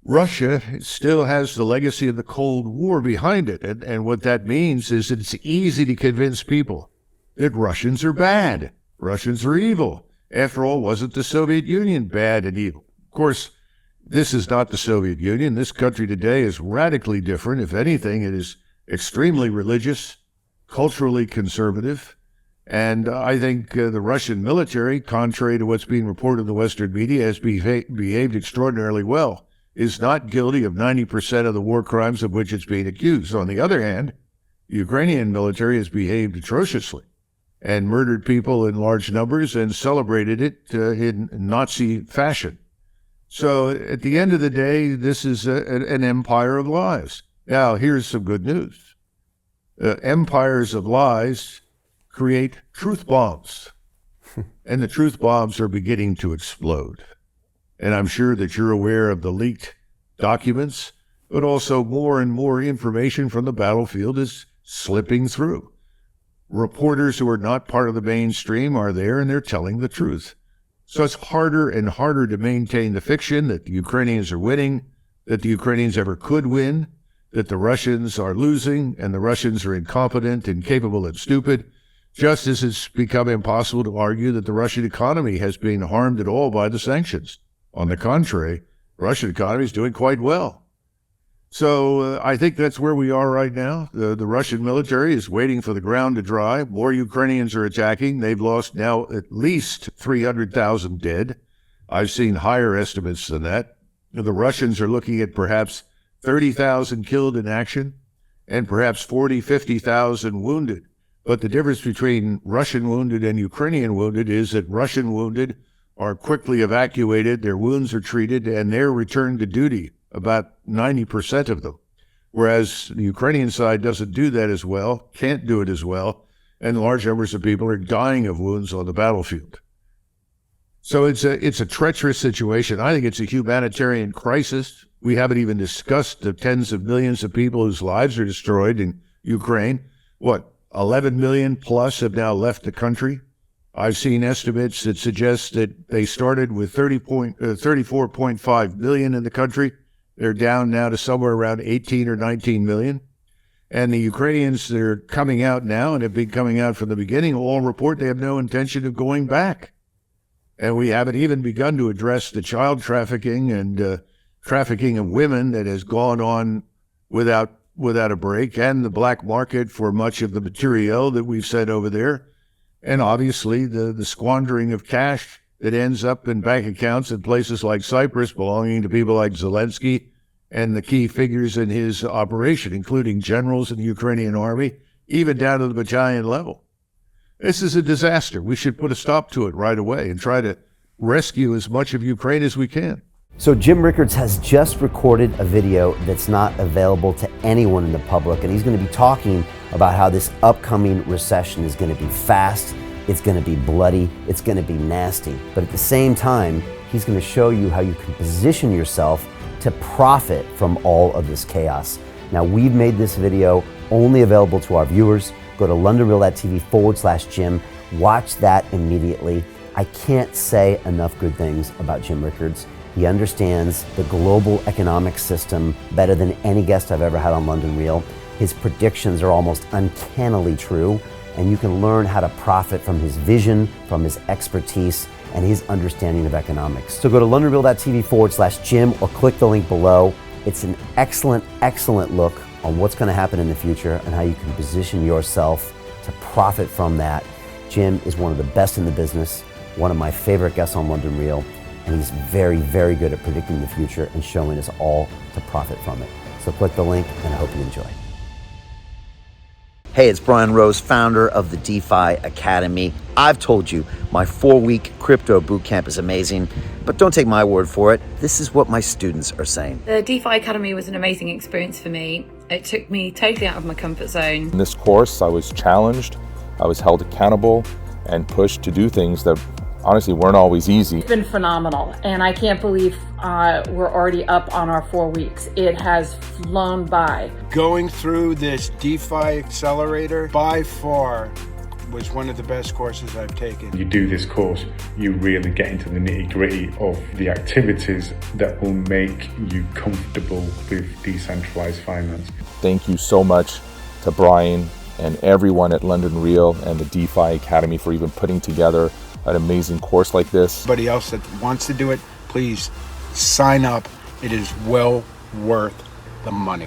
Russia still has the legacy of the Cold War behind it. And what that means is that it's easy to convince people that Russians are bad. Russians are evil. After all, wasn't the Soviet Union bad and evil? Of course, this is not the Soviet Union. This country today is radically different. If anything, it is extremely religious, culturally conservative. And I think the Russian military, contrary to what's being reported in the Western media, has behaved extraordinarily well, is not guilty of 90% of the war crimes of which it's being accused. On the other hand, the Ukrainian military has behaved atrociously and murdered people in large numbers and celebrated it in Nazi fashion. So at the end of the day, this is an empire of lies. Now, here's some good news. Empires of lies create truth bombs, and the truth bombs are beginning to explode. And I'm sure that you're aware of the leaked documents, but also more and more information from the battlefield is slipping through. Reporters who are not part of the mainstream are there, and they're telling the truth. So it's harder and harder to maintain the fiction that the Ukrainians are winning, that the Ukrainians ever could win, that the Russians are losing, and the Russians are incompetent, incapable, and stupid, just as it's become impossible to argue that the Russian economy has been harmed at all by the sanctions. On the contrary, the Russian economy is doing quite well. So I think that's where we are right now. The Russian military is waiting for the ground to dry. More Ukrainians are attacking. They've lost now at least 300,000 dead. I've seen higher estimates than that. The Russians are looking at perhaps 30,000 killed in action and perhaps 40, 50,000 wounded. But the difference between Russian wounded and Ukrainian wounded is that Russian wounded are quickly evacuated, their wounds are treated, and they're returned to duty, about 90% of them. Whereas the Ukrainian side doesn't do that as well, can't do it as well, and large numbers of people are dying of wounds on the battlefield. So it's a treacherous situation. I think it's a humanitarian crisis. We haven't even discussed the tens of millions of people whose lives are destroyed in Ukraine. 11 million plus have now left the country. I've seen estimates that suggest that they started with 34.5 million in the country. They're down now to somewhere around 18 or 19 million. And the Ukrainians that are coming out now and have been coming out from the beginning all report they have no intention of going back. And we haven't even begun to address the child trafficking and trafficking of women that has gone on without a break, and the black market for much of the material that we've sent over there. And obviously the squandering of cash that ends up in bank accounts in places like Cyprus belonging to people like Zelensky and the key figures in his operation, including generals in the Ukrainian army, even down to the battalion level. This is a disaster. We should put a stop to it right away and try to rescue as much of Ukraine as we can. So Jim Rickards has just recorded a video that's not available to anyone in the public, and he's going to be talking about how this upcoming recession is going to be fast, it's going to be bloody, it's going to be nasty. But at the same time, he's going to show you how you can position yourself to profit from all of this chaos. Now, we've made this video only available to our viewers. Go to londonreal.tv/Jim. Watch that immediately. I can't say enough good things about Jim Rickards. He understands the global economic system better than any guest I've ever had on London Real. His predictions are almost uncannily true, and you can learn how to profit from his vision, from his expertise, and his understanding of economics. So go to londonreal.tv/Jim or click the link below. It's an excellent, excellent look on what's going to happen in the future and how you can position yourself to profit from that. Jim is one of the best in the business, one of my favorite guests on London Real, and he's very, very good at predicting the future and showing us all to profit from it. So click the link, and I hope you enjoy. Hey, it's Brian Rose, founder of the DeFi Academy. I've told you my 4-week crypto bootcamp is amazing, but don't take my word for it. This is what my students are saying. The DeFi Academy was an amazing experience for me. It took me totally out of my comfort zone. In this course, I was challenged, I was held accountable, and pushed to do things that honestly weren't always easy. It's been phenomenal, and I can't believe we're already up on our 4 weeks. It has flown by. Going through this DeFi accelerator by far was one of the best courses I've taken. You do this course, you really get into the nitty-gritty of the activities that will make you comfortable with decentralized finance. Thank you so much to Brian and everyone at London Real and the DeFi Academy for even putting together an amazing course like this. Anybody else that wants to do it, please sign up. It is well worth the money.